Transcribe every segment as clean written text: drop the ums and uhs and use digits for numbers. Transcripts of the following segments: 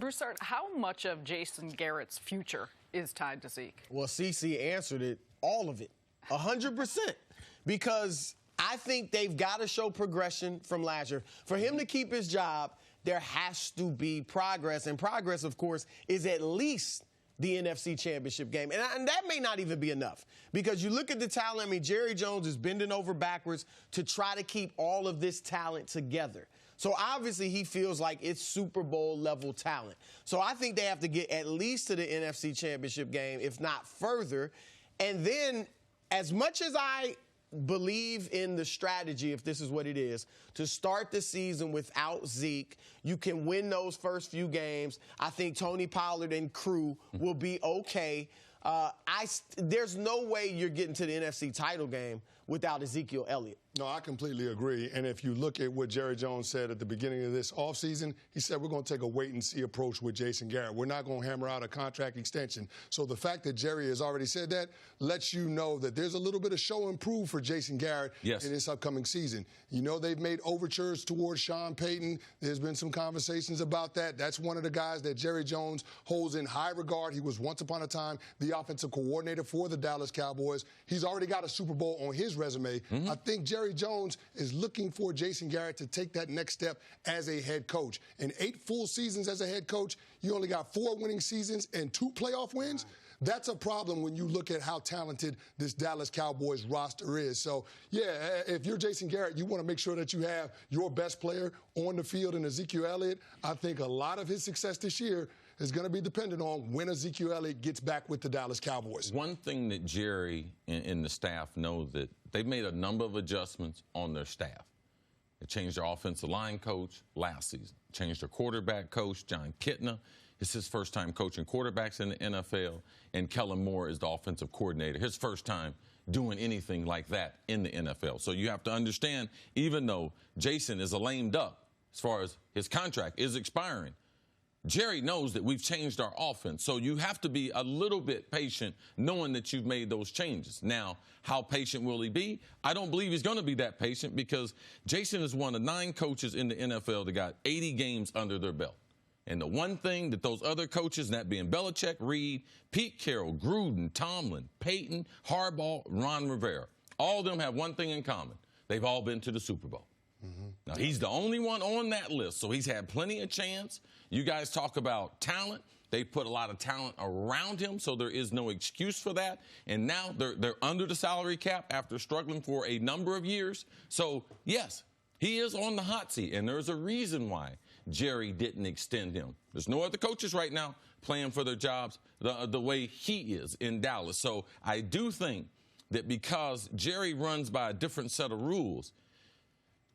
Broussard, how much of Jason Garrett's future is tied to Zeke? Well, CC answered it, all of it, 100%. Because I think they've got to show progression from last year. For him to keep his job, there has to be progress. And progress, of course, is at least the NFC Championship game. And that may not even be enough. Because you look at the talent, I mean, Jerry Jones is bending over backwards to try to keep all of this talent together. So obviously he feels like it's Super Bowl level talent. So I think they have to get at least to the NFC Championship game, if not further. And then, as much as I believe in the strategy, if this is what it is, to start the season without Zeke, you can win those first few games. I think Tony Pollard and crew will be okay. There's no way you're getting to the NFC title game without Ezekiel Elliott. No, I completely agree. And if you look at what Jerry Jones said at the beginning of this offseason, he said we're going to take a wait-and-see approach with Jason Garrett. We're not going to hammer out a contract extension. So the fact that Jerry has already said that lets you know that there's a little bit of show and prove for Jason Garrett in this upcoming season. You know, they've made overtures towards Sean Payton. There's been some conversations about that. That's one of the guys that Jerry Jones holds in high regard. He was once upon a time the offensive coordinator for the Dallas Cowboys. He's already got a Super Bowl on his resume. I think Jerry Jones is looking for Jason Garrett to take that next step as a head coach. In 8 full seasons as a head coach, you only got 4 winning seasons and 2 playoff wins. That's a problem when you look at how talented this Dallas Cowboys roster is. So, yeah, if you're Jason Garrett, you want to make sure that you have your best player on the field in Ezekiel Elliott. I think a lot of his success this year is going to be dependent on when Ezekiel Elliott gets back with the Dallas Cowboys. One thing that Jerry and the staff know that they've made a number of adjustments on their staff. They changed their offensive line coach last season, changed their quarterback coach, John Kitna. It's his first time coaching quarterbacks in the NFL, and Kellen Moore is the offensive coordinator. His first time doing anything like that in the NFL. So you have to understand, even though Jason is a lame duck as far as his contract is expiring, Jerry knows that we've changed our offense. So you have to be a little bit patient knowing that you've made those changes. Now, how patient will he be? I don't believe he's going to be that patient because Jason is one of 9 coaches in the NFL that got 80 games under their belt. And the one thing that those other coaches, that being Belichick, Reed, Pete Carroll, Gruden, Tomlin, Peyton, Harbaugh, Ron Rivera, all of them have one thing in common. They've all been to the Super Bowl. Now, he's the only one on that list, so he's had plenty of chance. You guys talk about talent. They put a lot of talent around him, so there is no excuse for that. And now they're under the salary cap after struggling for a number of years. So, yes, he is on the hot seat, and there's a reason why Jerry didn't extend him. There's no other coaches right now playing for their jobs the way he is in Dallas. So I do think that because Jerry runs by a different set of rules,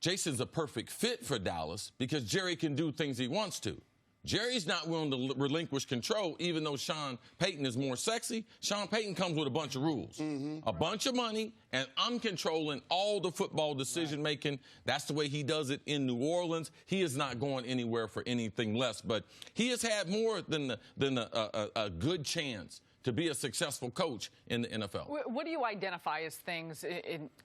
Jason's a perfect fit for Dallas because Jerry can do things he wants to. Jerry's not willing to relinquish control, even though Sean Payton is more sexy. Sean Payton comes with a bunch of rules, a bunch of money, and I'm controlling all the football decision-making. That's the way he does it in New Orleans. He is not going anywhere for anything less, but he has had more than a good chance to be a successful coach in the NFL. What do you identify as things,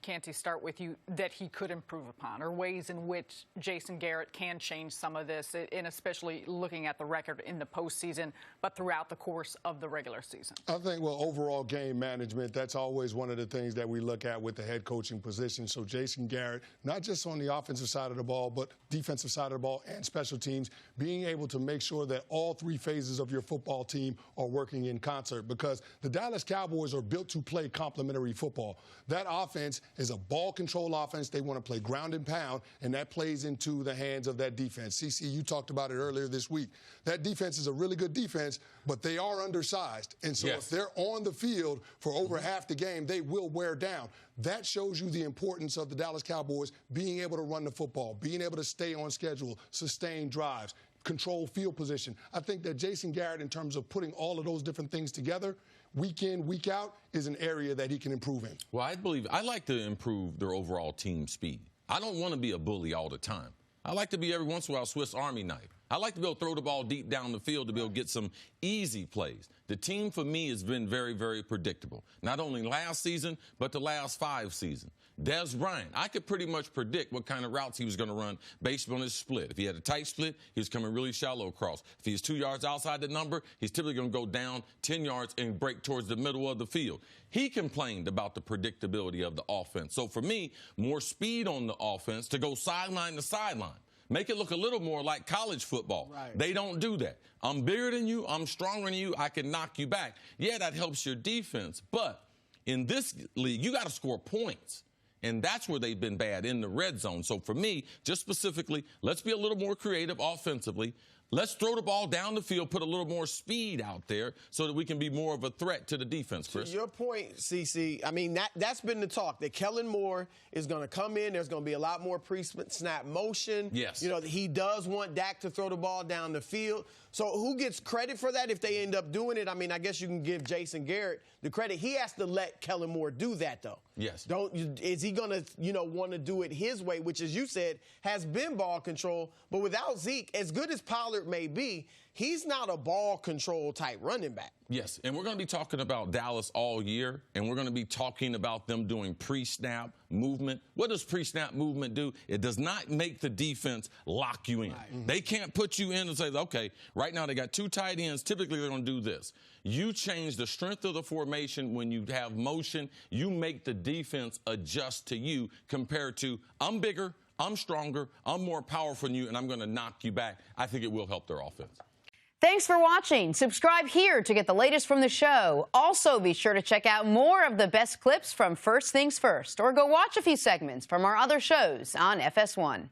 Canty, start with you, that he could improve upon, or ways in which Jason Garrett can change some of this, and especially looking at the record in the postseason, but throughout the course of the regular season? I think, well, overall game management, that's always one of the things that we look at with the head coaching position. So Jason Garrett, not just on the offensive side of the ball, but defensive side of the ball and special teams, being able to make sure that all 3 phases of your football team are working in concert. Because the Dallas Cowboys are built to play complementary football. That offense is a ball control offense. They want to play ground and pound, and that plays into the hands of that defense. CC, you talked about it earlier this week. That defense is a really good defense, but they are undersized. And so if they're on the field for over half the game, they will wear down. That shows you the importance of the Dallas Cowboys being able to run the football, being able to stay on schedule, sustain drives, control field position. I think that Jason Garrett, in terms of putting all of those different things together, week in, week out, is an area that he can improve in. Well, I like to improve their overall team speed. I don't want to be a bully all the time. I like to be every once in a while Swiss Army knife. I like to be able to throw the ball deep down the field to be able to get some easy plays. The team, for me, has been very, very predictable. Not only last season, but the last 5 seasons. Des Bryant, I could pretty much predict what kind of routes he was going to run based on his split. If he had a tight split, he was coming really shallow across. If he's 2 yards outside the number, he's typically going to go down 10 yards and break towards the middle of the field. He complained about the predictability of the offense. So for me, more speed on the offense to go sideline to sideline. Make it look a little more like college football. Right. They don't do that. I'm bigger than you. I'm stronger than you. I can knock you back. Yeah, that helps your defense. But in this league, you got to score points. And that's where they've been bad, in the red zone. So for me, just specifically, let's be a little more creative offensively. Let's throw the ball down the field, put a little more speed out there so that we can be more of a threat to the defense, Chris. To your point, CC, I mean, that's been the talk, that Kellen Moore is going to come in. There's going to be a lot more pre-snap motion. Yes. You know, he does want Dak to throw the ball down the field. So who gets credit for that if they end up doing it? I mean, I guess you can give Jason Garrett the credit. He has to let Kellen Moore do that, though. Yes. Is he going to, want to do it his way, which, as you said, has been ball control. But without Zeke, as good as Pollard may be, he's not a ball control type running back. Yes, and we're going to be talking about Dallas all year, and we're going to be talking about them doing pre-snap movement. What does pre-snap movement do? It does not make the defense lock you in. Right. They can't put you in and say, okay, right now they got 2 tight ends. Typically they're going to do this. You change the strength of the formation when you have motion. You make the defense adjust to you compared to, I'm bigger, I'm stronger, I'm more powerful than you, and I'm going to knock you back. I think it will help their offense. Thanks for watching. Subscribe here to get the latest from the show. Also, be sure to check out more of the best clips from First Things First, or go watch a few segments from our other shows on FS1.